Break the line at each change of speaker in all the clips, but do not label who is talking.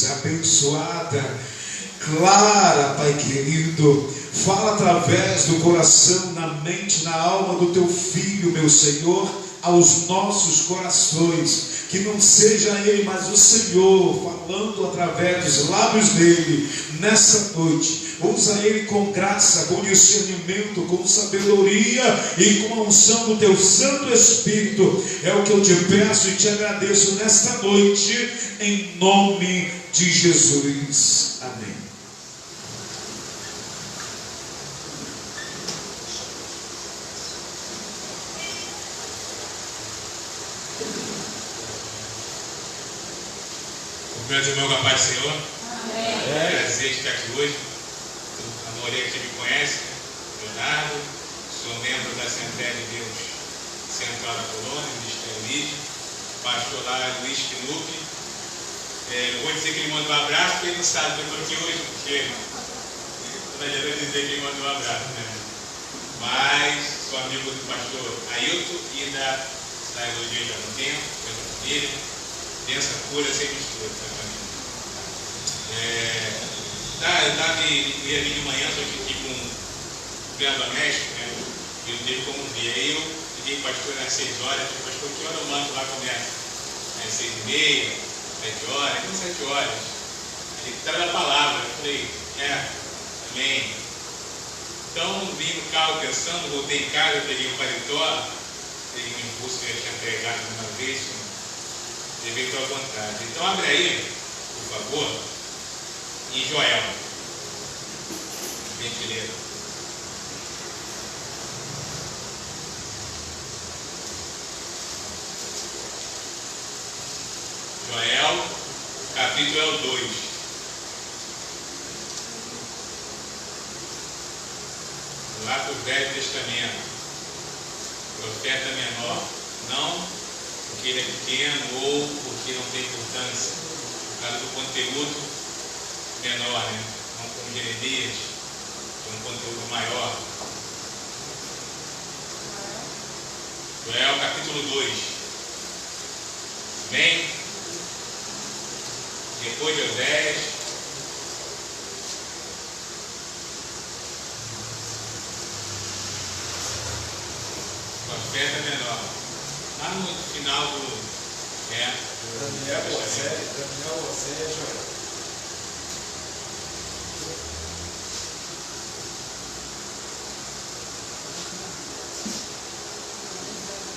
abençoada, clara, Pai querido. Fala através do coração, na mente, na alma do teu Filho, meu Senhor, aos nossos corações. Que não seja Ele, mas o Senhor falando através dos lábios dele nessa noite. Usa Ele com graça, com discernimento, com sabedoria e com a unção do teu Santo Espírito. É o que eu te peço e te agradeço nesta noite, em nome de Jesus. Amém.
Meus irmãos, a paz do Senhor.
Amém.
Prazer estar aqui hoje. A maioria que me conhece, Leonardo, sou membro da Assembleia de Deus Central da Colônia, Ministério Lídio, pastor lá Luiz Pinucci. Não vou dizer que ele mandou um abraço, porque ele não sabe que eu estou aqui hoje, porque não adianta dizer que ele mandou um abraço, né? Mas sou amigo do pastor Ailton e da Elodie já há um tempo, da família. Pensa pura, sem mistura, tá, família? Eu ia vir de manhã, só que aqui com o Grande Doméstico, né? Eu não teve como vir. Aí eu liguei para o pastor às 6 horas, o pastor, que hora o manto lá começa? Às 6h30, 7 horas, então 7 horas. Ele estava na palavra, eu falei, amém. Então vim no carro pensando, voltei em casa, peguei um paletó, peguei um impulso que eu já tinha entregado uma vez. Levei tua vontade. Então abre aí, por favor, em Joel. Gentileza. Joel, capítulo 2. Lá para o Velho Testamento. Profeta menor. Não porque ele é pequeno ou porque não tem importância, por causa do conteúdo menor, né? Não como Jeremias, com um conteúdo maior. Joel capítulo 2. Amém? Depois de Oséias. Profeta menor. Lá no final do
Daniel, Oséias, Joel.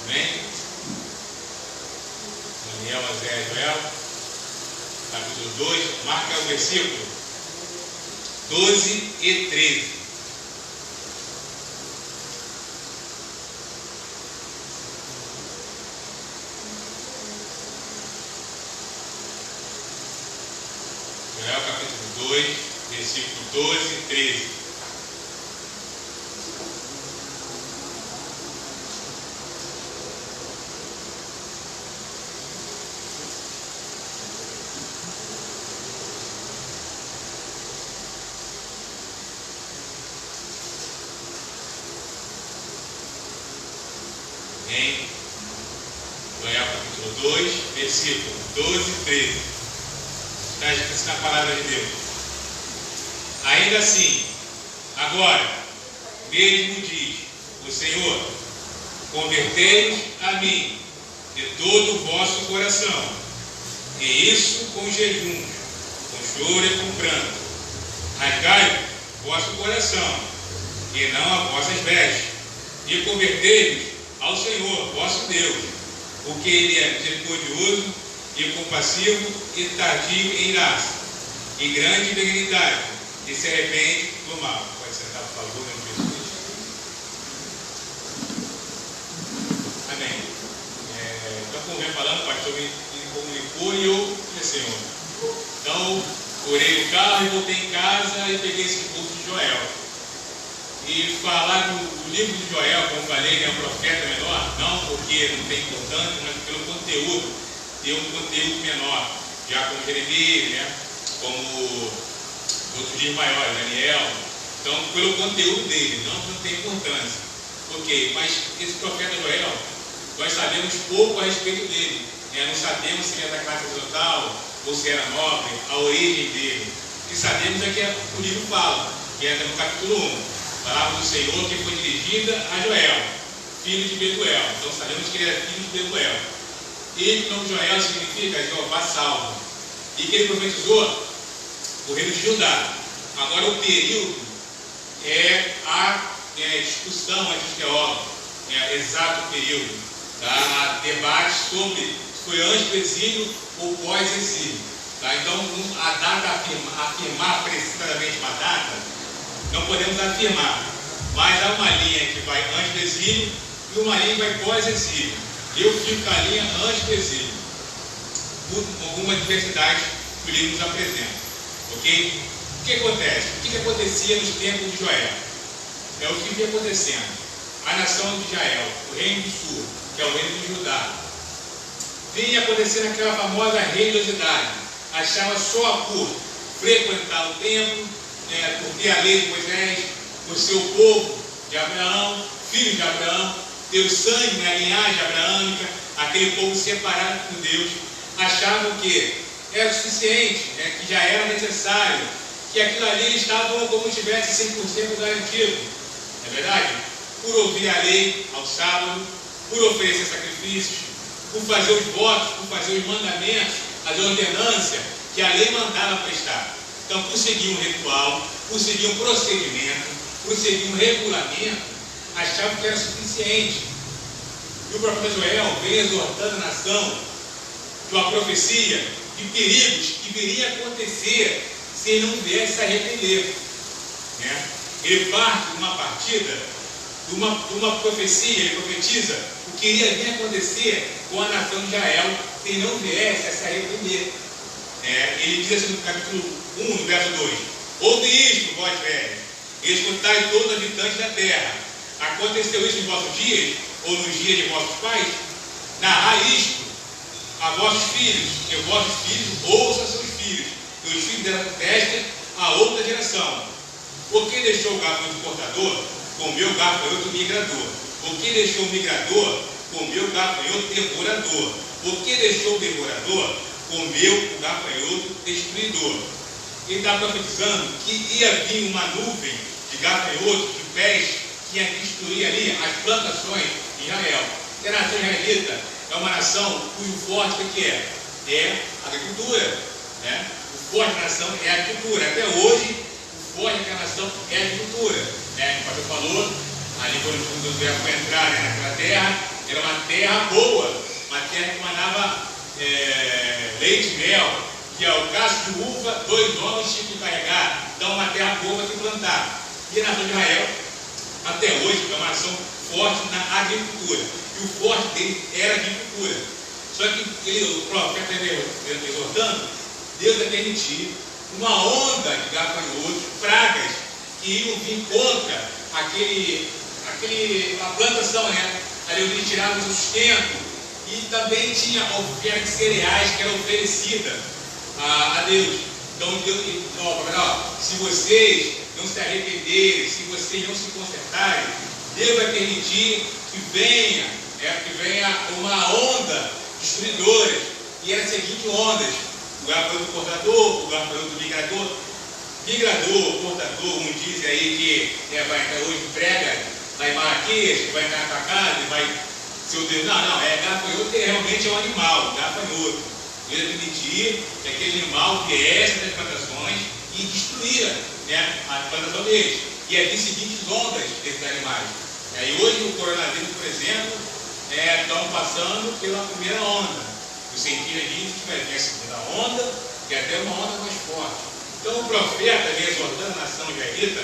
Amém? Daniel, Oséias, Joel, capítulo 2, marca o versículo 12 e 13. Joel capítulo 2, versículo 12 e 13. Amém? Joel capítulo 2, versículo 12 e 13. Está escrito na palavra de Deus. Ainda assim, agora, mesmo diz o Senhor, convertei-vos a mim de todo o vosso coração, e isso com jejuns, com choro e com pranto. Rasgai vosso coração, e não as vossas vestes, e convertei-vos ao Senhor, vosso Deus, porque Ele é misericordioso e compassivo e tardio em graça, e grande benignidade, e se arrepende do mal. Pode sentar, por favor, meu Jesus. Amém. Então, como vem falando, o pastor me comunicou e eu falei, Senhor. Então, orei no carro e voltei em casa e peguei esse curso de Joel. E falar do livro de Joel, como falei, ele é um profeta menor, não porque não tem importância, mas pelo conteúdo. Tem um conteúdo menor, já como Jeremias, né? Como outros dias maiores, Daniel. Então, pelo conteúdo dele, não tem importância. Ok, mas esse profeta Joel, nós sabemos pouco a respeito dele. Não sabemos se ele é da classe sacerdotal, ou se era nobre, a origem dele. E sabemos é que o livro fala, que entra no capítulo 1, palavra do Senhor que foi dirigida a Joel, filho de Betuel. Então sabemos que ele era filho de Betuel. E o nome de Joel significa Jeová salva. E que ele profetizou o reino de Judá. Agora o período é a discussão entre os teólogos, exato período. Há debate sobre se foi antes do exílio ou pós-exílio. Tá? Então a data, afirmar precisamente uma data, não podemos afirmar. Mas há uma linha que vai antes do exílio e uma linha que vai pós-exílio. Eu fico com a linha antes do exílio, por alguma diversidade que o livro nos apresenta. Ok? O que acontece? O que acontecia nos tempos de Joel? É o que vinha acontecendo. A nação de Israel, o reino do sul, que é o reino de Judá, vinha acontecendo aquela famosa religiosidade. Achava só por frequentar o templo, por ter a lei de Moisés, por ser o povo de Abraão, filho de Abraão, ter o sangue na linhagem abraâmica, aquele povo separado por Deus, achavam que era suficiente, que já era necessário, que aquilo ali eles estavam como se tivesse 100% garantido. Não é verdade? Por ouvir a lei ao sábado, por oferecer sacrifícios, por fazer os votos, por fazer os mandamentos, as ordenâncias que a lei mandava prestar. Então, por seguir um ritual, por seguir um procedimento, por seguir um regulamento, achavam que era suficiente. E o profeta Joel vem exortando a nação de uma profecia de perigos que viria a acontecer se ele não viesse se arrepender. Ele parte de uma partida, de uma profecia, ele profetiza o que iria vir a acontecer com a nação de Israel se ele não viesse a se arrepender. Ele diz assim no capítulo 1, no verso 2: ouve isto, vós velhos, escutai todos os habitantes da terra. Aconteceu isso em vossos dias, ou nos dias de vossos pais? Narrai isto a vossos filhos, que vossos filhos ouçam a seus filhos, e os filhos deram testa a outra geração. Por que deixou o gafanhoto portador, comeu o gafanhoto migrador? Por que deixou o migrador, comeu o gafanhoto devorador? Por que deixou o devorador, comeu o gafanhoto destruidor? Ele está profetizando que ia vir uma nuvem de gafanhotos, de pés, que ia destruir ali as plantações de Israel. E a nação israelita é uma nação cujo forte que é a agricultura. O forte da nação é a agricultura. Até hoje, o forte da nação é a agricultura. O pastor falou, ali quando o José foi entrar naquela terra, era uma terra boa, uma terra que mandava leite e mel, que é o cacho de uva, 2 homens tinham que carregar. Então, uma terra boa para se plantar. E a nação de Israel, até hoje, é uma nação forte na agricultura. E o forte dele era a agricultura. Só que o profeta exortando, Deus ia permitir uma onda de gafanhotos, pragas, que iam vir contra a plantação, ali onde tiravam o sustento. E também tinha a oferta de cereais que era oferecida a Deus. Então Deus se vocês não se arrependerem, se vocês não se consertarem, Deus vai permitir que venha uma onda destruidora. E era as seguintes ondas: o gafanhoto portador, o gafanhoto migrador, portador. Um diz aí que vai entrar hoje, prega lá em Marquês, que vai entrar na tua casa e vai ser o Deus. Não, gafanhoto realmente é um animal, gafanhoto. Ele vai permitir que aquele animal viesse das plantações e destruía a plantação deles. E havia seguintes ondas desses animais. E hoje o coronavírus, por exemplo, estão passando pela primeira onda. Os cientistas dizem que vai ter a segunda onda e até uma onda mais forte. Então o profeta vem exortando a nação israelita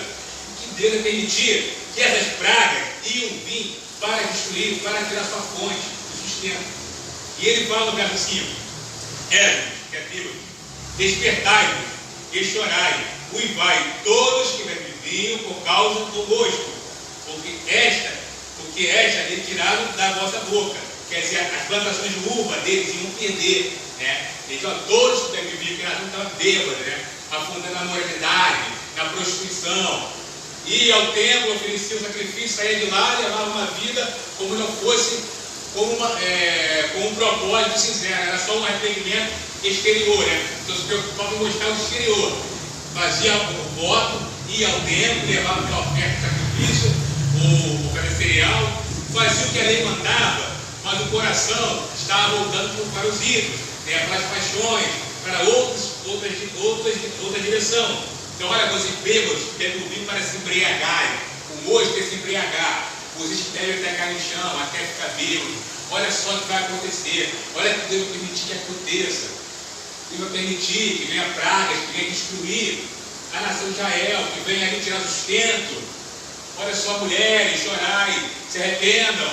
que Deus vai permitir que essas pragas iam vir para destruir, para tirar sua fonte de sustento. E ele fala no verso 5: que é Deus, despertai-vos e chorai, uivai todos que me viviam por causa do gosto, porque esta é retirada da vossa boca. Quer dizer, as plantações de uva deles iam perder. Então, todos que me viviam, que nós não estavam bêbados, afundando na moralidade, na prostituição. E ao templo ofereciam sacrifício, saía de lá e levava uma vida como não fosse com um propósito sincero. Era só um arrependimento exterior, né? Então se preocupava em mostrar o exterior. Fazia o voto, ia ao templo, levava para a oferta de sacrifício, o cereal, fazia o que a lei mandava, mas o coração estava voltando para os ídolos, né? Para as paixões, para outra direção. Então, olha, os bêbados devem o vinho para se embriagarem, o moço quer se embriagar, os estérios até cair no chão, até ficar bêbado. Olha só o que vai acontecer, olha que Deus vai permitir que aconteça. Deus vai permitir que venha pragas, que venha destruir a nação de Israel, que venha ali tirar sustento. Olha só, mulheres, chorai, se arrependam,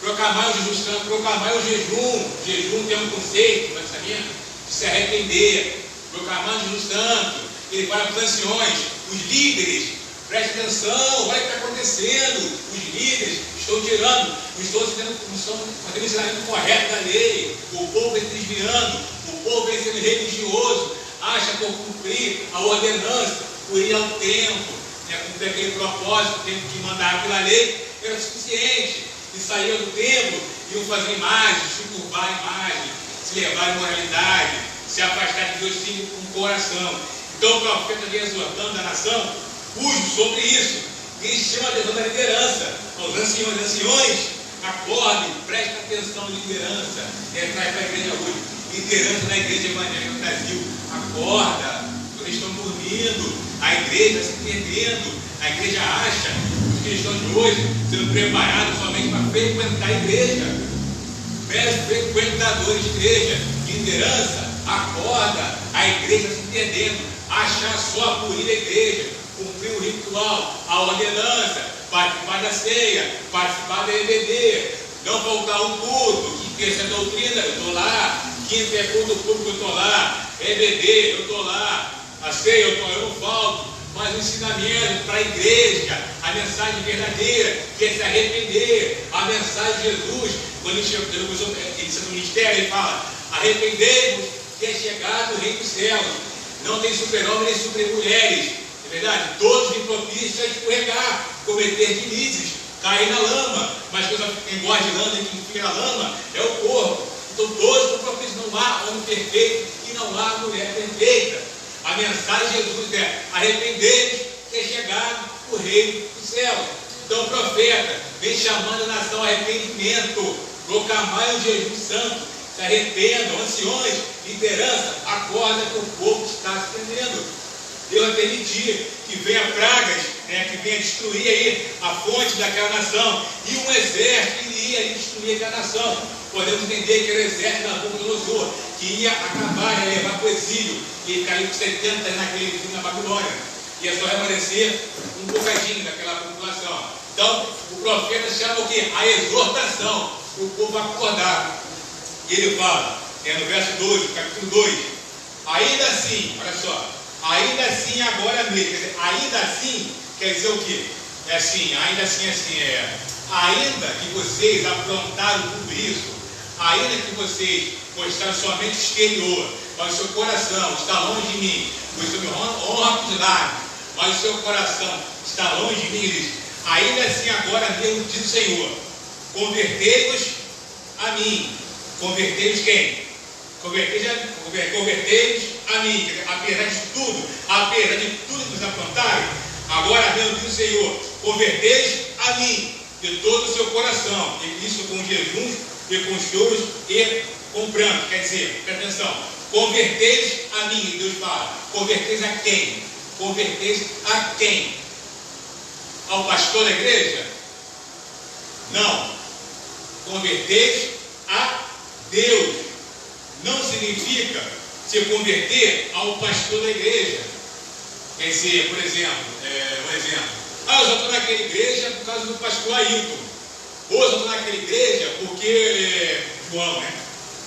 proclamai o jejum santo, proclamai o jejum. Jejum tem um conceito, mas sabia? De se arrepender, proclamar o jejum santo. Ele fala para os anciões, os líderes, preste atenção, olha o que está acontecendo. Os líderes estão tirando, não estão fazendo o ensinamento correto da lei. O povo vem se desviando, o povo vem sendo religioso, acha por cumprir a ordenança, por ir ao templo, né, cumprir aquele propósito, o tempo que mandava pela lei, era suficiente. E saíam do templo, iam fazer imagens, se curvar a imagem, se levar à imoralidade, se afastar de Deus sim com o coração. Então o profeta vem exortando a nação, cujo sobre isso, ele chama a atenção da liderança, aos anciões, acordem, prestem atenção à liderança, traz para a igreja hoje, liderança na igreja evangélica no Brasil, acorda, vocês estão dormindo, a igreja se perdendo, a igreja acha, os cristãos de hoje, sendo preparados somente para frequentar a igreja, meros frequentadores de igreja, liderança, acorda, a igreja se perdendo, achar só a purinha da igreja, cumprir o ritual, a ordenança, participar da ceia, participar da EBD, não faltar um culto, que terça doutrina, eu estou lá, quinta é culto público, eu estou lá, EBD, eu estou lá, a ceia, eu não falto, mas o ensinamento para a igreja, a mensagem verdadeira, que é se arrepender, a mensagem de Jesus, quando ele chegou no ministério, ele fala, arrependei-vos, que é chegado o reino dos céus. Não tem super-homens nem super-mulheres, é verdade? Todos me propícios a escorregar, cometer delitos, cair na lama, mas quem gosta de lama e quem fica na lama é o corpo. Então todos são propícios, não há homem perfeito e não há mulher perfeita. A mensagem de Jesus é arrependei-vos, que é chegado o reino dos céus. Então o profeta vem chamando a nação a arrependimento, proclamai o jejum santo, se arrependam, anciões, liderança, acorda que o povo está se perdendo. Deus vai permitir que venha pragas, né, que venha destruir aí a fonte daquela nação. E um exército iria destruir aquela nação. Podemos entender que era o exército da Nabucodonosor, que ia acabar, ia levar para o exílio. E ele caiu com 70 naquele exílio na Babilônia. Ia só remanescer um bocadinho daquela população. Então, o profeta chama o quê? A exortação, para o povo acordar. E ele fala, no verso 12, capítulo 2, ainda assim, olha só, ainda assim agora mesmo, quer dizer, ainda assim quer dizer o quê? É assim, ainda assim, ainda que vocês aprontaram tudo isso, ainda que vocês mostraram somente o exterior, mas o seu coração está longe de mim, você me honra com os lábios, mas o seu coração está longe de mim, ele diz, ainda assim agora mesmo diz o Senhor, convertei-vos a mim. Convertei-vos quem? Convertei-vos a mim, quer dizer, apesar de tudo que nos aprontarem, agora mesmo diz o Senhor, convertei-vos a mim, de todo o seu coração, e isso com jejuns, e com choros, e com pranto, quer dizer, presta atenção, convertei-vos a mim, Deus fala, convertei-vos a quem? Convertei-vos a quem? Ao pastor da igreja? Não, convertei-vos a Deus. Não significa se converter ao pastor da igreja. Quer dizer, por exemplo, um exemplo. Eu já estou naquela igreja por causa do pastor Ailton. Ou eu já estou naquela igreja porque João, né?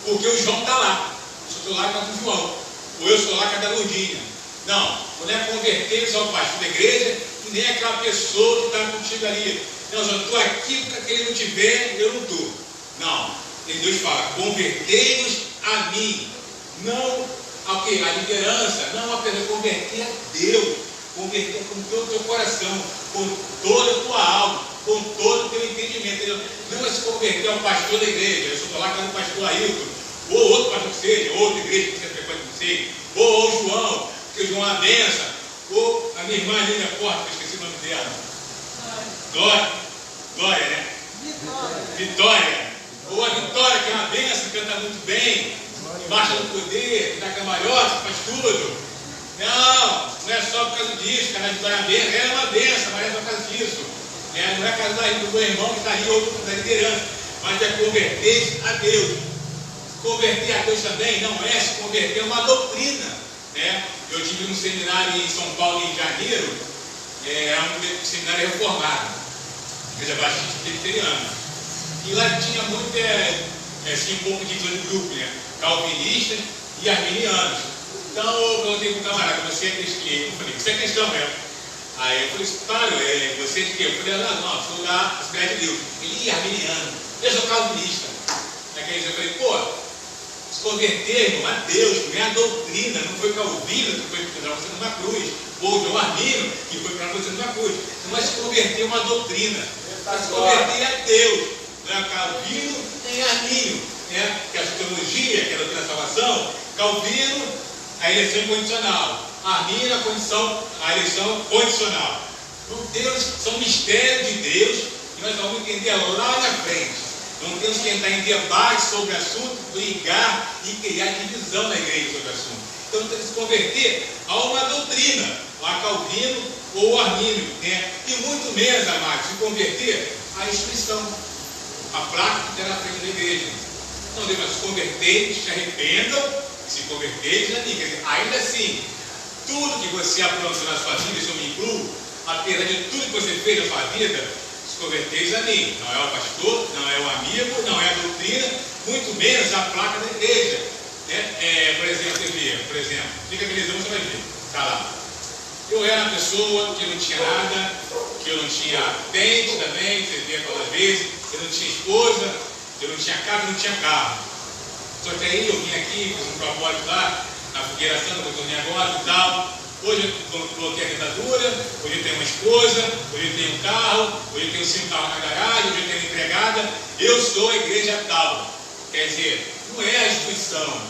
Porque o João está lá. Eu estou lá por causa do João. Ou eu estou lá com a da Lourdinha. Não é converter-se ao pastor da igreja e nem aquela pessoa que está contigo ali. Não, eu já estou aqui porque ele não tiver, eu não estou. Não. E Deus fala, convertei-vos a mim, não ao que? A liderança, não a pessoa, converter a Deus, converter com todo o teu coração, com toda a tua alma, com todo o teu entendimento, entendeu? Não é se converter ao pastor da igreja, eu estou lá com o pastor Ailton, ou outro pastor que seja, outra igreja que você frequenta, não sei, ou o João, porque o João é uma benção, ou a minha irmã ali na porta, que eu esqueci o nome dela. Glória, né? Vitória. Ou a Vitória, que é uma benção, canta muito bem, baixa no poder, dá camarota, faz tudo. Não é só por causa disso, que a Vitória é uma benção, ela é uma benção, mas é por causa disso. Não é por causa do meu irmão que está ali, outro que está liderando, mas é converter a Deus. Converter a Deus também não é se converter a uma doutrina. Né? Eu tive um seminário em São Paulo em janeiro, um seminário reformado, igreja batista presbiteriana. E lá tinha muito, assim, um pouco de grupo, né? Calvinistas e arminianos. Então eu perguntei para o camarada, você é cristão? Eu falei, você é cristão mesmo? Aí eu falei, claro, você é de quê? Eu falei, não, sou da Assembleia de Deus. Ele, arminiano, eu sou calvinista. Aí eu falei, pô, se converter, irmão, a Deus, não é a doutrina, não foi Calvino que foi para você numa cruz, ou João Armínio que foi para você numa cruz. Não é se converter uma doutrina, é se converter a Deus, não é Calvino nem Armínio, né? Que é a teologia, que é a doutrina da salvação. Calvino, a eleição incondicional, Armínio, a eleição condicional. Então, Deus, são mistérios de Deus, que nós vamos entender lá na frente. Não temos que entrar em debate sobre o assunto, brigar e criar divisão na igreja sobre o assunto. Então temos que se converter a uma doutrina, a Calvino ou Armínio, né? E muito menos, amados, se converter à instituição, a placa que tem na frente da igreja. Não devemos se converter, se arrependam, se converter na igreja. Ainda assim, tudo que você aprontou na sua vida, isso eu me incluo, apesar de tudo que você fez na sua vida, converteis a mim, não é o pastor, não é o amigo, não é a doutrina, muito menos a placa da igreja. Né? Por exemplo, fica aquele você vai ver, está lá. Eu era uma pessoa que não tinha nada, que eu não tinha dente também, você vê todas as vezes, eu não tinha esposa, eu não tinha casa, não tinha carro. Só que aí eu vim aqui, fiz um propósito lá, na Fogueira Santa, com o negócio e tal. Hoje eu coloquei a dentadura, hoje eu tenho uma esposa, hoje eu tenho um carro, hoje eu tenho 5 carros na garagem, hoje eu tenho uma empregada. Eu sou a igreja tal. Quer dizer, não é a instituição.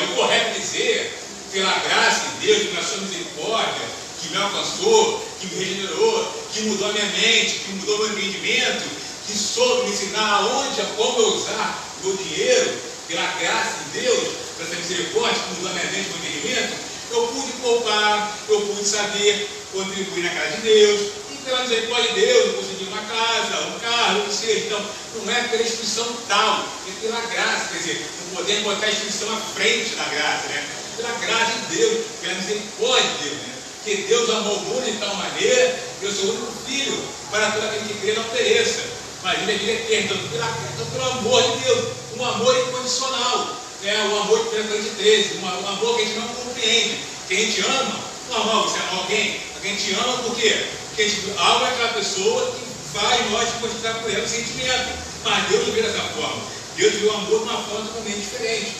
O correto dizer, pela graça de Deus, pela sua misericórdia, que me alcançou, que me regenerou, que mudou a minha mente, que mudou o meu entendimento, que soube me ensinar aonde, como eu usar o meu dinheiro, pela graça de Deus, pela sua misericórdia, que mudou a minha mente, o meu entendimento. Eu pude poupar, eu pude saber contribuir na casa de Deus, e pela misericórdia de Deus eu consegui uma casa, um carro, o que seja. Então, não é pela instituição tal, é pela graça, quer dizer, não podemos botar a instituição à frente da graça, né? Pela graça de Deus, pela misericórdia de Deus, né? Que Deus amou o mundo de tal maneira, que eu sou o único filho, para todo aquele que crê não pereça, mas ele é vida eterna. Então, pelo amor de Deus, um amor incondicional. O amor de 13, um amor que a gente não compreende, que a gente ama. Normal, você ama alguém te ama por quê? Porque a gente ama aquela pessoa que faz nós demonstrar por ela o sentimento. Mas Deus não vê dessa forma. Deus vê o amor de uma forma totalmente diferente.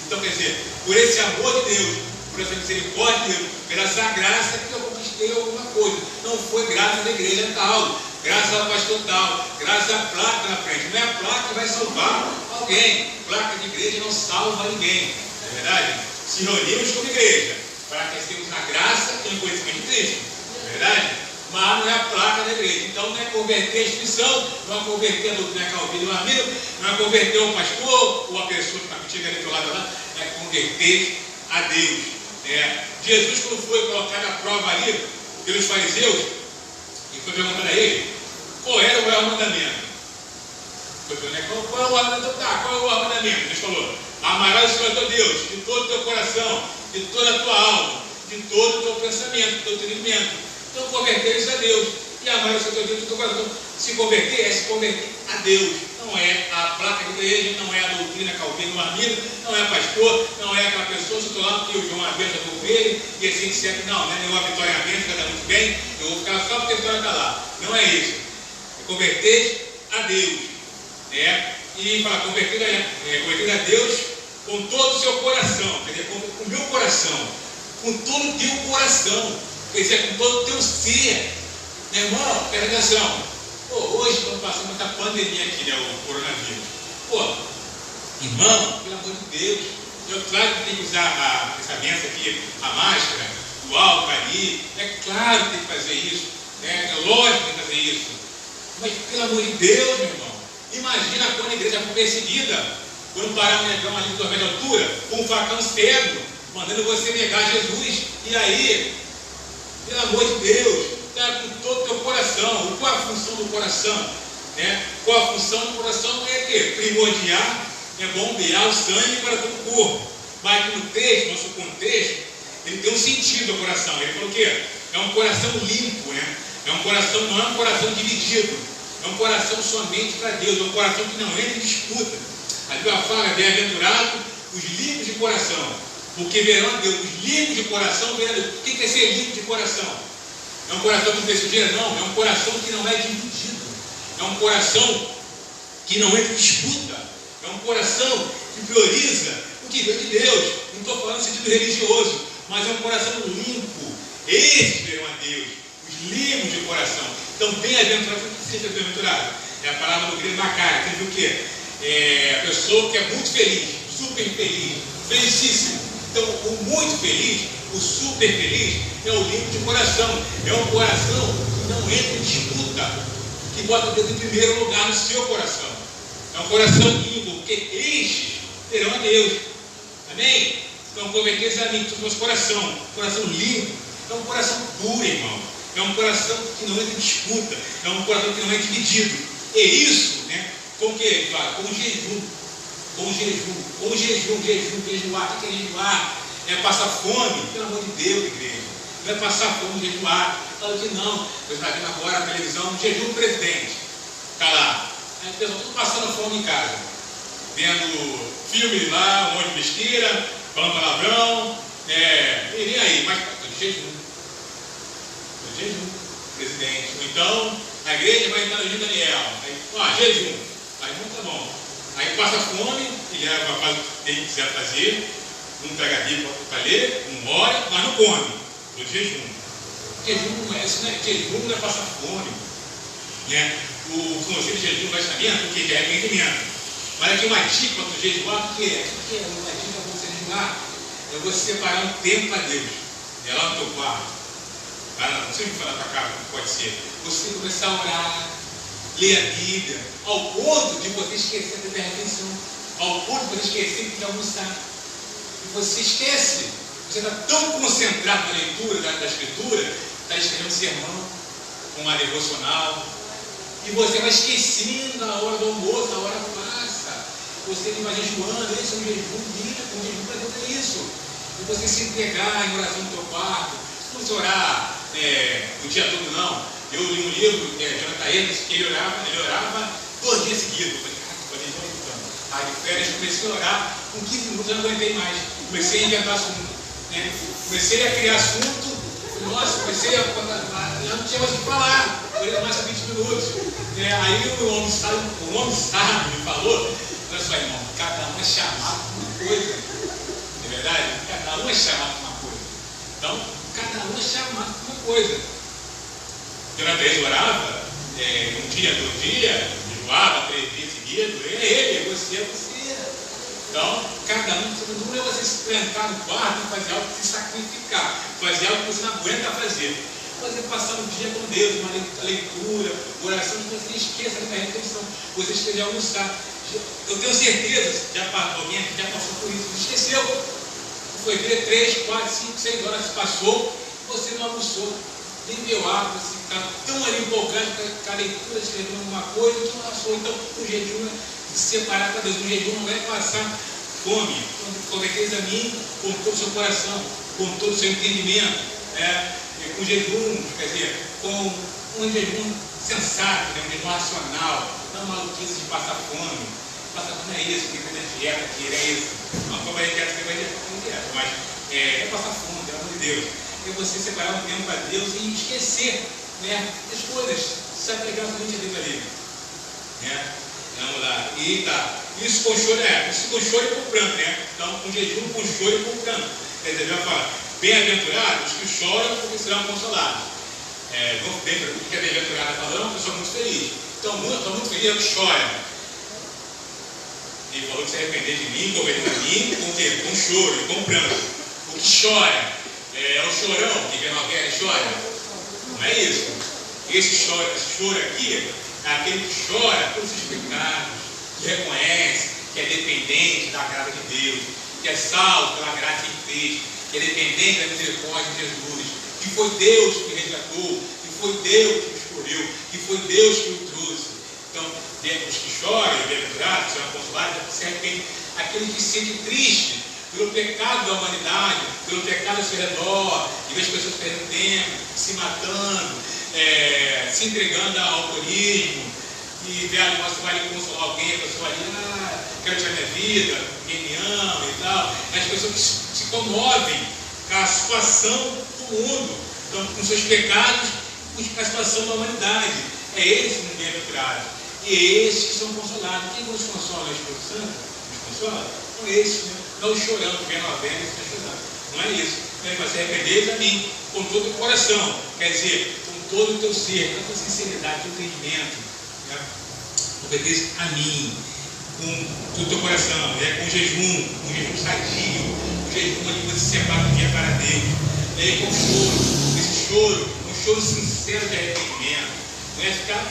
Então, quer dizer, por esse amor de Deus, por essa misericórdia de Deus, pela essa graça que eu conquistei alguma coisa. Não foi graças à igreja tal, graças ao pastor tal, graças à placa na frente. Não é a placa que vai salvar alguém. Placa de igreja não salva ninguém. Não é verdade? Se reunimos como igreja para crescermos na graça e no conhecimento de Cristo. Não é verdade? Mas não é a placa da igreja. Então não é converter a instituição, não é converter a doutrina Calvino ou Armínio, não é converter o pastor ou a pessoa que está contigo ali do lado lá, é converter a Deus. Jesus, quando foi colocado à prova ali pelos fariseus, e foi perguntado a ele qual era o maior mandamento. Foi perguntado, qual é o mandamento? Qual é o maior mandamento? Deus falou: amarás o Senhor teu Deus de todo o teu coração, de toda a tua alma, de todo o teu pensamento, do teu entendimento. Então, converter-se a Deus. E amar o Senhor teu Deus de todo o coração. Se converter é se converter a Deus. Não é a placa de igreja, não é a doutrina Calvino Armínio, não é pastor, não é aquela pessoa, se eu estou lá porque o João Abel já com ele, e assim sempre, não é nenhuma Vitória Abel, que está muito bem, eu vou ficar só porque a Vitória está lá. Não é isso. É converter a Deus. E para converter a Deus com todo o seu coração, quer dizer, com o meu coração, com todo o teu coração, quer dizer, com todo o teu ser. Meu irmão, presta atenção. Hoje estamos passando muita pandemia aqui, o coronavírus. Irmão, pelo amor de Deus, claro que tem que usar essa benção aqui, a máscara, o álcool ali, é claro que tem que fazer isso, é lógico que tem que fazer isso, mas pelo amor de Deus, meu irmão, imagina quando a igreja for perseguida, quando parar um negão ali de 2 metros de altura, com um facão cego, mandando você negar Jesus, e aí, pelo amor de Deus, está com todo o teu coração. Qual a função do coração? Qual a função do coração? É que primordial, é bombear o sangue para todo o corpo. Mas aqui no texto, nosso contexto, ele tem um sentido do coração. Ele falou o quê? É um coração limpo, é um coração, não é um coração dividido, é um coração somente para Deus, é um coração que não entra em disputa. A Bíblia fala, bem-aventurado os limpos de coração, porque verão a Deus. Os limpos de coração verão a Deus. O que é ser limpo de coração? É um coração que não tem sujeira? Não, é um coração que não é dividido, é um coração que não entra em disputa, é um coração que prioriza o que vem de Deus. Não estou falando no sentido religioso, mas é um coração limpo. Esses verão a Deus, os limpos de coração. Então, bem-aventurado, o que seja bem-aventurado? É a palavra do grego macário, quer dizer o quê? É a pessoa que é muito feliz, super feliz, felicíssimo. Então, o muito feliz, o super feliz, é o limpo de coração. É um coração que não entra em disputa, que bota Deus em primeiro lugar no seu coração. É um coração limpo, porque estes terão a Deus. Amém? Então, cometeis a mim, nosso coração limpo, é um coração puro, irmão. É um coração que não entra em disputa, é um coração que não é dividido. E isso, com o que ele fala? Com jejum. Jejuar. O que é jejuar? É passar fome, pelo amor de Deus, igreja. Não é passar fome, jejuar. Fala que não. Eu estava vendo agora na televisão, jejum do presidente. Está lá. Aí o pessoal tudo passando fome em casa. Vendo filme lá, um monte de besteira, falando palavrão. E nem aí, mas jejum. Presidente. Então, a igreja vai entrar no jejum Daniel. Aí, jejum. Aí não tá bom. Aí passa fome, ele leva para o que ele quiser fazer, não pega a Bíblia para ler, não ora, mas não come. Do jejum. Jejum não é isso, jejum não é passar fome. O conselho de jejum vai estamento, o que é arrependimento. Mas aqui uma dica para tu jejuar, o que é? O que é uma dica para você jejuar? É você separar um tempo para Deus. É lá no teu quarto. Não sei o que falar para cá, pode ser. Você começar a orar, ler a Bíblia, ao ponto de você esquecer de ter refeição, ao ponto de você esquecer de almoçar. E você esquece. Você está tão concentrado na leitura da Escritura, está escrevendo sermão, uma devocional, e você vai esquecendo a hora do almoço, a hora passa. Você vai jejuando, isso é um jejum bíblico, um jejum para Deus é isso. E você se entregar em oração no teu quarto, não você orar o dia todo não. Eu li um livro, Jonathan Edwards, que ele orava 2 dias seguidos. Eu falei, pode ir então. Aí de férias eu comecei a orar, com 15 minutos eu não aguentei mais. Comecei a inventar assunto, comecei a criar assunto, nossa, comecei a eu não tinha mais o que falar, eu orei mais de 20 minutos. Aí o homem sábio me falou, olha só, irmão, cada um é chamado por uma coisa. Não é verdade? Cada um é chamado por uma coisa. Então, cada um é chamado por uma coisa. Jonathan Edwards orava, um dia, 2 dias, jejuava 3 dias seguidos, ele, é você. Então, cada um, não é você se trancar no quarto e fazer algo, se sacrificar, fazer algo que você não aguenta fazer. Você passar um dia com Deus, uma leitura, oração, que você esqueça da refeição, você esteja a almoçar. Eu tenho certeza, alguém aqui já passou por isso, esqueceu. Foi ver 3, 4, 5, 6 horas passou, você não almoçou. Nem deu água, você está tão ali empolgado com a leitura, escrevendo alguma coisa, que não passou. Então, o jejum é se separar para Deus. O jejum não é passar fome. Converteis a mim com todo o seu coração, com todo o seu entendimento. Com jejum, quer dizer, com um jejum sensato, um jejum racional, não maluquice de passar fome. Passar fome é isso, que é dieta, que é isso. Não, como é dieta, mas é passar fome, pelo amor de Deus. É você separar um tempo para Deus e esquecer as coisas, se apegar somente a Deus ali. Vamos lá. E tá. Isso com choro, isso com choro e com pranto, Então, com jejum, com choro e com pranto. Quer dizer, vai falar, bem-aventurados que choram porque serão consolados. Bem, o que é bem-aventurado falando, é uma pessoa muito feliz. Então, estou muito feliz, eu que choro. Ele falou que se arrepender de mim, converter a mim, com o quê? Com choro, com pranto. O que chora é o chorão que vem na guerra e chora. Não é isso. Esse choro aqui é aquele que chora pelos seus pecados, que reconhece que é dependente da graça de Deus, que é salvo pela graça que fez, que é dependente da misericórdia de Jesus, que foi Deus que resgatou, que foi Deus que o escolheu, que foi Deus que o trouxe. Então, os que choram, bem-aventurados, serão consolados, aquele que se sente triste pelo pecado da humanidade, pelo pecado ao seu redor, e vê as pessoas perdendo tempo, se matando, se entregando ao alcoolismo, e vê ali, você vai ali consolar alguém, a pessoa ali, quero tirar minha vida, ninguém me ama e tal. As pessoas que se comovem com a situação do mundo, então, com seus pecados, com a situação da humanidade. É esse que não é bem-aventurado. E é esses que são consolados. Quem nos consola? O Espírito Santo? Nos consola? Não é esse, né? Não chorando, vendo a venda e está chorando. Não é isso. Então, vai se arrepender a mim, com todo o coração. Quer dizer, com todo o teu ser, com a tua sinceridade, com o teu entendimento. Né? Obedeça a mim, com todo o teu coração, com jejum sadio, um jejum onde você se separa do dia para Deus. Com choro, esse choro, um choro sincero de arrependimento. Não é ficar,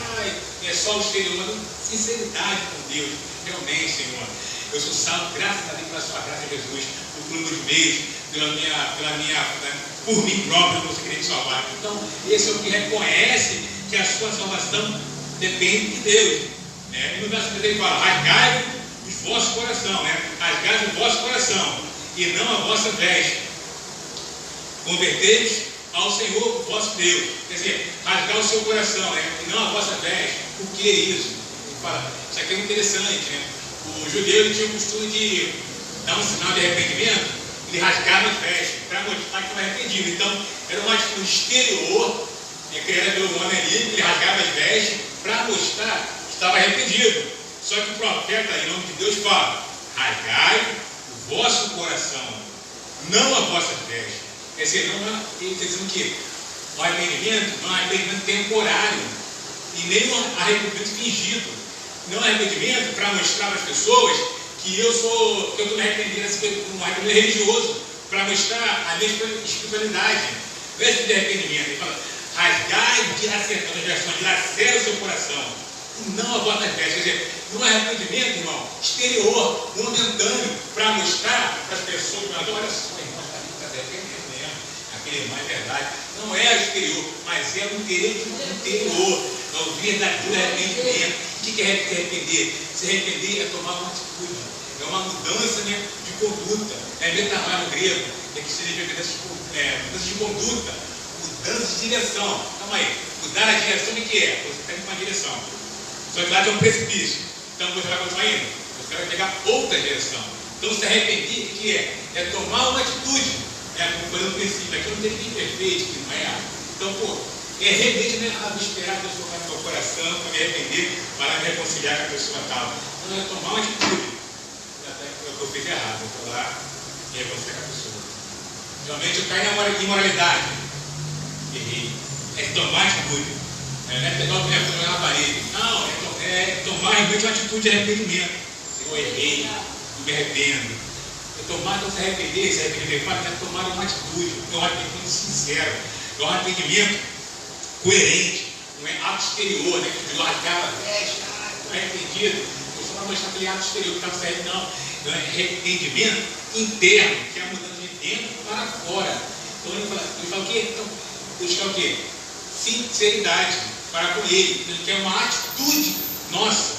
é só o exterior, mas sinceridade com Deus. Realmente, Senhor, eu sou salvo, graças a Deus, pela sua graça, Jesus, por meus meios, por mim próprio, eu consegui te salvar. Então, esse é o que reconhece que a sua salvação depende de Deus. E no verso 3 ele fala: rasgai o vosso coração, rasgai o vosso coração, e não a vossa veste. Convertei-vos ao Senhor, o vosso Deus. Quer dizer, rasgar o seu coração, e não a vossa veste. O que é isso? Ele fala, isso aqui é interessante, O judeu ele tinha o costume de dar um sinal de arrependimento, ele rasgava as vestes para mostrar que estava arrependido. Então, era uma atitude exterior, criada pelo homem ali, ele rasgava as vestes para mostrar que estava arrependido. Só que o profeta, em nome de Deus, fala: rasgai o vosso coração, não a vossa veste. Quer dizer, ele está dizendo que o arrependimento não é um arrependimento temporário e nem um arrependimento fingido. Não é um arrependimento para mostrar para as pessoas que eu estou me arrependendo, um arrependimento religioso, para mostrar a minha espiritualidade. Não é esse de arrependimento. Ele fala: rasgai, dilacera o seu coração, e não a vossa veste. Quer dizer, não é arrependimento, irmão, exterior, momentâneo, para mostrar para as pessoas: olha só, irmão, está arrependendo. Aquele irmão é verdade, não é exterior, mas é o interior, é o verdadeiro arrependimento. O que é arrepender? Se arrepender é tomar uma atitude, é uma mudança de conduta, metamar no grego, que seria mudança de conduta, mudança de direção. Calma aí, mudar a direção de que é? Você está indo para uma direção, só que lá tem um precipício, então você vai continuar indo, você vai pegar outra direção. Então se arrepender, o que é? É tomar uma atitude. Como foi no princípio, aqui não tem ninguém perfeito, que não é. Então, realmente não é esperar a pessoa no meu coração para me arrepender, para me reconciliar com a pessoa tal. Não, é tomar uma atitude. Eu fiz errado, eu vou lá e reconciliar com a pessoa. Realmente eu caí na imoralidade. Errei. É tomar atitude. Não é pegar o telefone na parede. Não, é tomar realmente uma atitude de arrependimento. Eu errei, eu me arrependo. Tomar, então se arrepender, é tomar uma atitude, é um arrependimento sincero, é um arrependimento coerente, não é ato exterior, que largava a veste, não é arrependido, eu só para mostrar aquele ato exterior que estava saindo, não é arrependimento interno, que é a mudança de dentro para fora. Então ele fala o quê? Então, Deus quer o quê? Sinceridade para com ele quer uma atitude nossa.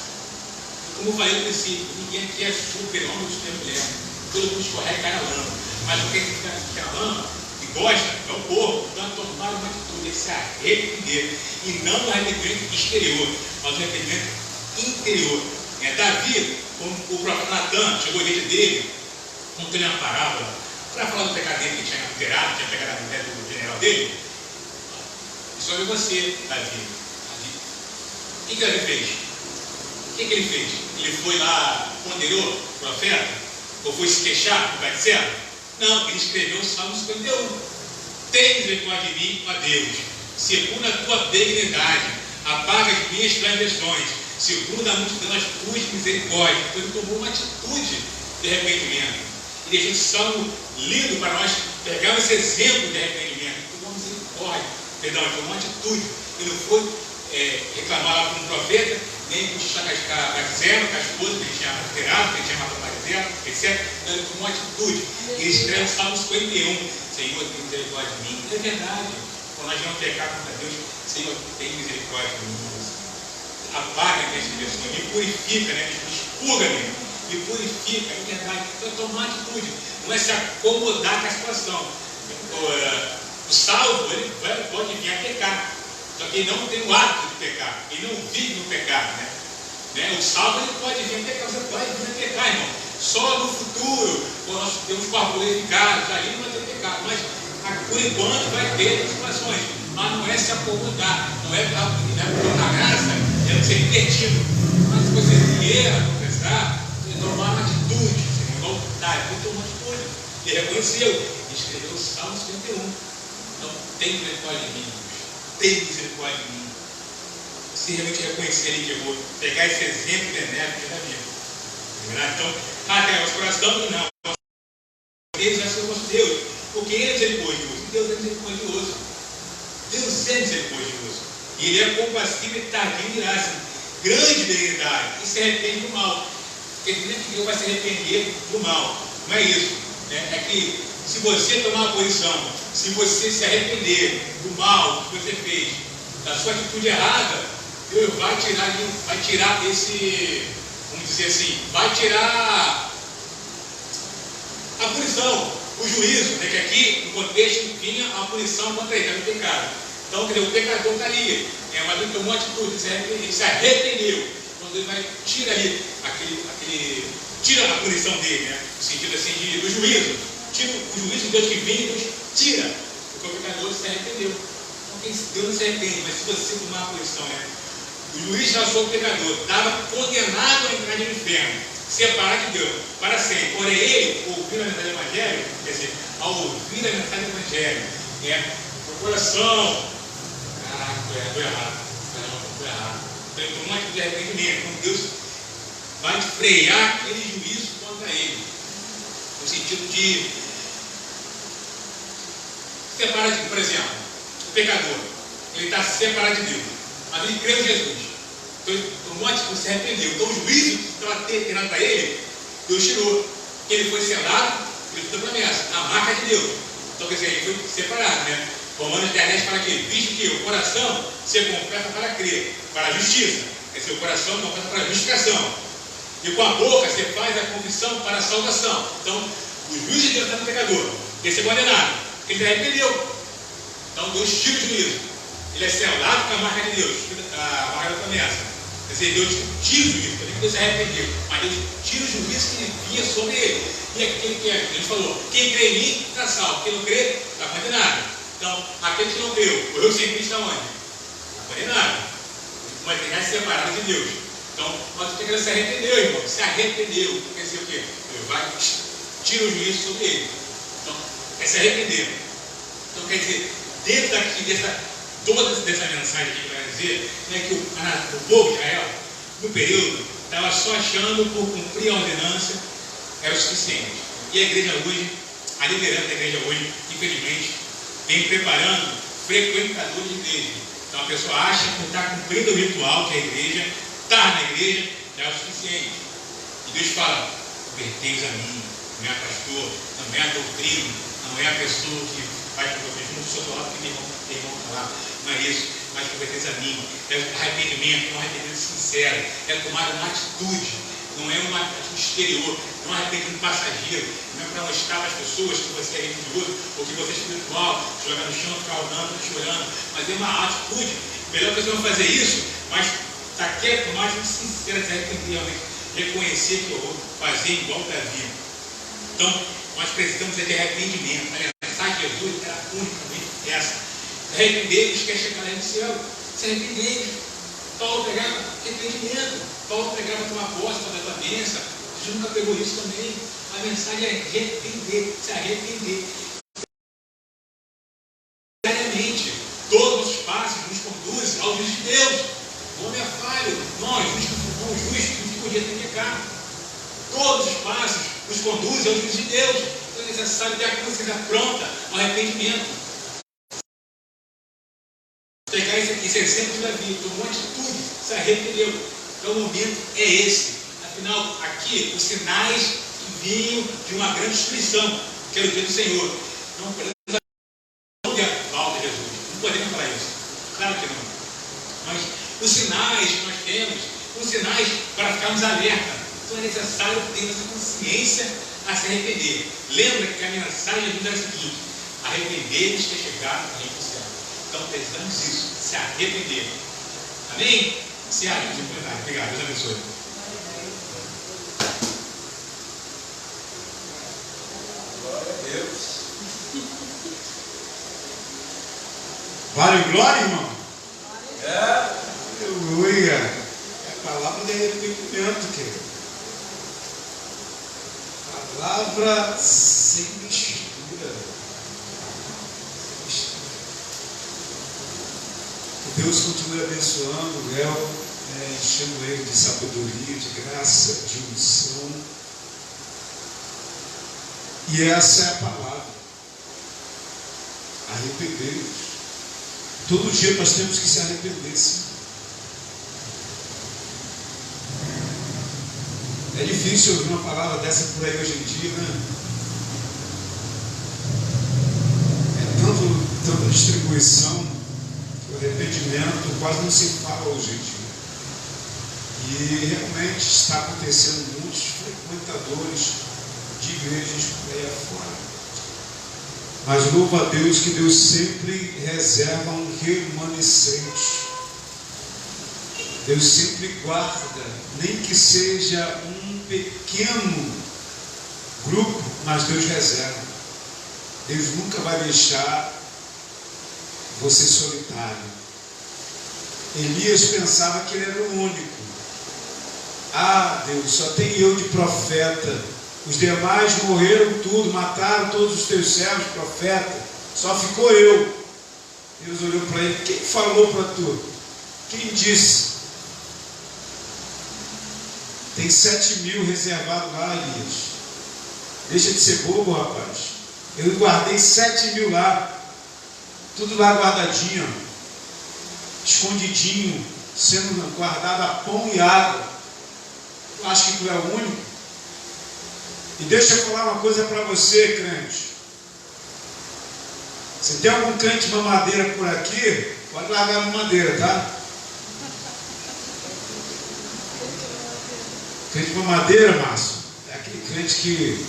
Como eu falei no princípio, ninguém aqui é super-homem de ter mulher. Todo mundo escorrega e cai na lama. Mas o que é na lama, que gosta, é o povo. Então, tomar uma atitude, se arrepender. E não um arrependimento exterior, mas um arrependimento interior. Davi, como o próprio Natan chegou diante dele, contando uma parábola, para falar do pecado dele, que tinha adulterado, tinha pegado a mulher do general dele. Isso é você, Davi. O que Davi fez? O que ele fez? Ele foi lá, ponderou o profeta? Ou foi se queixar com o pai de céu? Não, ele escreveu o Salmo 51. Tem misericórdia de mim, ó Deus, segundo a tua benignidade, apaga as minhas transgressões. segundo a multidão das tuas misericórdias. Então ele tomou uma atitude de arrependimento. E deixou esse salmo lindo para nós pegarmos esse exemplo de arrependimento. Ele tomou misericórdia, perdão, ele tomou uma atitude. Ele não foi reclamar lá com um profeta, nem com o Barzena, com a esposa que ele tinha alterado, que ele tinha matado Barzena, etc. Então ele tomou uma atitude. E ele escreve o Salmo 51. Senhor, tem misericórdia de mim. É verdade. Quando nós vamos pecar contra Deus, Senhor, tem misericórdia de mim. Apaga a minha transgressão, me purifica, né? Me expurga-me, me purifica, é verdade. Então toma uma atitude. Não é se acomodar com a situação. O salvo, ele pode vir a pecar. Só que ele não tem o hábito de pecar. Ele não vive no pecado, né? O salvo, ele pode vir a pecar. Você pode vir a pecar, irmão. Só no futuro, quando nós temos corpos glorificados, aí não vai ter pecado. Mas por enquanto vai ter situações. Mas não é se acomodar. Não é por na graça, é não ser divertido. Mas se você vier a confessar, você tomar uma atitude. Você não voltar, ele tomou uma atitude. Ele reconheceu. Ele escreveu o Salmo 51. Então, tem misericórdia de mim. Tem misericórdia de mim. Se realmente reconhecer ali que eu vou pegar esse exemplo benéfico da minha. Então, tem o coração, não. Deus vai ser o nosso Deus. Porque Ele é misericordioso. Deus é misericordioso. Deus é misericordioso. E Ele é compassivo e tardio de graça. Grande benignidade. E se arrepende do mal. Porque nem que Deus vai se arrepender do mal. Não é isso. É que se você tomar uma posição, se você se arrepender do mal que você fez, da sua atitude errada, Deus vai tirar esse, vamos dizer assim, vai tirar a punição, o juízo, né? Que aqui, no contexto, vinha a punição contra ele, era o pecado. Então, quer dizer, o pecador está ali, mas ele tomou uma atitude, ele se arrependeu. Quando ele vai tirar ali, tira a punição dele, né? No sentido assim, do juízo. Tira o juízo de Deus que vem, Deus tira. Porque o pecador se arrependeu. Então, Deus não se arrepende, mas se você tomar uma posição, né? O juiz já achou o pecador, estava condenado a entrar no inferno, separado de Deus, para sempre. Porém, ele, ouvindo a mensagem do Evangelho, quer dizer, ao ouvir a mensagem do Evangelho, o coração, caraca, estou errado. Então, ele tomou uma atitude de arrependimento. Então, Deus vai frear aquele juízo contra ele, no sentido de separar de, por exemplo, o pecador, ele está separado de Deus, mas ele creu em Jesus. Então, ele tomou uma atitude, se arrependeu. Então, o juízo que estava terminado para ele, Deus tirou. Ele foi selado, ele foi promessa, a marca de Deus. Então, quer dizer, ele foi separado, né? Romanos 10 fala aqui, visto que o coração se confessa para crer, para a justiça. Quer dizer, o coração confessa para a justificação. E com a boca você faz a confissão para a salvação. Então, o juiz de Deus está no pecador. Ele se condenado. Ele se arrependeu. Então, Deus tira o juízo. Ele é selado com a marca de Deus, a marca da promessa. Quer dizer, Deus tira o juízo. Porque Deus se arrependeu. Mas Deus tira o juízo que ele vinha sobre ele. E aquele que ele falou, quem crê em mim está salvo. Quem não crê está condenado. Então, aquele que não creu, morreu sem Cristo aonde? Está condenado. Uma eternidade separada de Deus. Então, nós temos que se arrependeu, irmão. Se arrependeu. Quer dizer o quê? Ele vai, tira o juízo sobre ele. Então, é se arrepender. Então, quer dizer, dentro daqui, toda dessa mensagem aqui para dizer, né, que o povo de Israel, no período, estava só achando por cumprir a ordenança era o suficiente. E a igreja hoje, a liderança da igreja hoje, infelizmente, vem preparando frequentadores de igreja. Então a pessoa acha que está cumprindo o ritual que a igreja, estar na igreja é o suficiente. E Deus fala, converteis a mim, não é a pastor, não é a doutrina, não é a pessoa que vai para o professor, não sou do lado que tem irmão falar, não é isso, mas converteis a mim, é o arrependimento, um arrependimento sincero, é tomar uma atitude, não é uma atitude exterior, não é um arrependimento passageiro, não é para mostrar para as pessoas que você é religioso ou que você é espiritual, jogar no chão, ficar orando, chorando, mas é uma atitude. Melhor pessoa fazer isso, mas está quieto, mais sincera, se arrepender, realmente reconhecer que eu vou fazer igual Davi. Então, nós precisamos de arrependimento. A mensagem de Jesus era unicamente essa. Se arrepender, eles querem chegar lá no céu. Se arrepender, Paulo pregava arrependimento. Paulo pregava tomar posse da tua bênção. Jesus nunca pegou isso também. A mensagem é arrepender, se arrepender. Diariamente, todos os passos nos conduzem ao juízo de Deus. O homem é falho, nós, com o justo que podia ter pecado. Todos os passos nos conduzem ao juízo de Deus. Então é necessário ter a consciência pronta ao arrependimento. Pegar esse exemplo de Davi, tomou uma atitude, se arrependeu. Então o momento é esse. Afinal, aqui, os sinais que vinham de uma grande destruição, que era o dia do Senhor. Não podemos falar de falta de Jesus. Não podemos falar isso. Claro que não. Mas os sinais que nós temos, os sinais para ficarmos alerta. Então é necessário ter essa consciência a se arrepender. Lembra que a mensagem de Jesus era a seguinte: arrepender-nos que é chegar ao reino do céu. Então precisamos disso, se arrepender. Amém? Se arrepender. Obrigado, Deus abençoe.
Glória a Deus.
Vale glória, irmão?
Aleluia.
É a palavra de arrependimento, querido. Palavra sem mistura. Que Deus continue abençoando o Léo, enchendo ele de sabedoria, de graça, de unção. E essa é a palavra. Arrepender-nos. Todo dia nós temos que se arrepender, sim. É difícil ouvir uma palavra dessa por aí hoje em dia, né? É tanta distribuição, o arrependimento quase não se fala hoje em dia. E realmente está acontecendo muitos frequentadores de igrejas por aí afora. Mas louvo a Deus que Deus sempre reserva um remanescente. Deus sempre guarda, nem que seja um pequeno grupo, mas Deus reserva. Deus nunca vai deixar você solitário. Elias pensava que ele era o único. Ah, Deus, só tem eu de profeta. Os demais morreram tudo, mataram todos os teus servos, profeta. Só ficou eu. Deus olhou para ele. Quem falou para tu? Quem disse? Tem 7.000 reservados lá, Elias. Deixa de ser bobo, rapaz. Eu guardei 7.000 lá. Tudo lá guardadinho. Escondidinho. Sendo guardado a pão e água. Tu acha que tu é o único? E deixa eu falar uma coisa para você, crente. Se tem algum crente mamadeira por aqui, pode largar a mamadeira, tá? Crente mamadeira, Márcio, é aquele crente que...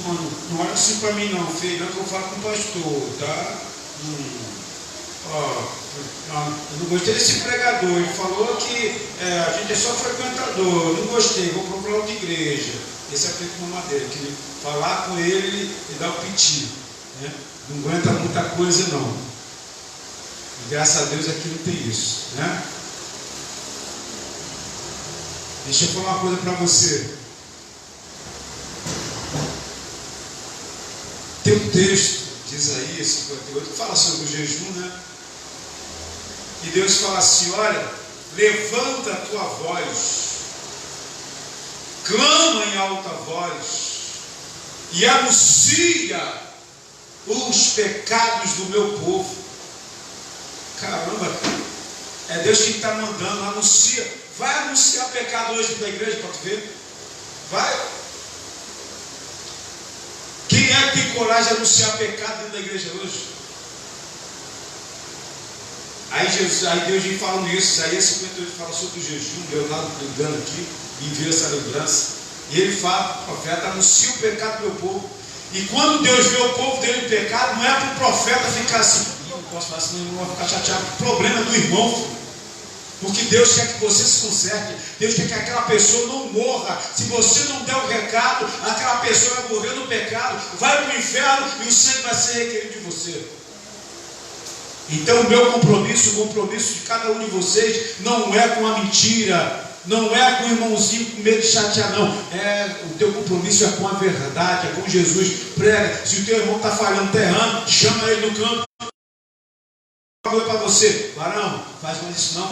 Mano, não olha assim para mim não, filho, não, que eu vou falar com o pastor, tá? Eu não gostei desse pregador, ele falou que a gente é só frequentador, não gostei, vou procurar outra igreja. Esse é o crente mamadeira, que falar com ele e dar o piti, né? Não aguenta muita coisa não. E graças a Deus aqui não tem isso, né? Deixa eu falar uma coisa para você. Tem um texto de Isaías 58 que fala sobre o jejum, né? E Deus fala assim: olha, levanta a tua voz, clama em alta voz e anuncia os pecados do meu povo. Caramba, é Deus que está mandando, anuncia. Vai anunciar pecado hoje da igreja para tu ver? Vai. Quem é que tem coragem de anunciar pecado dentro da igreja hoje? Aí Deus vem falando isso. Isaías 58 fala sobre o jejum. Leonardo lembrando aqui, envia essa lembrança. E ele fala, o profeta anuncia o pecado do meu povo. E quando Deus vê o povo dele em pecado, não é para o profeta ficar assim: não posso falar assim, não vou ficar chateado. O problema é do irmão, filho. Porque Deus quer que você se conserte. Deus quer que aquela pessoa não morra. Se você não der o recado, aquela pessoa vai morrer no pecado, vai para o inferno e o sangue vai ser requerido de você. Então o meu compromisso, o compromisso de cada um de vocês, não é com a mentira, não é com o irmãozinho com medo de chatear, não. O teu compromisso é com a verdade, é com Jesus. Prega. Se o teu irmão está falhando, está errando, chama ele no canto. Uma coisa para você: varão, faz mais isso não.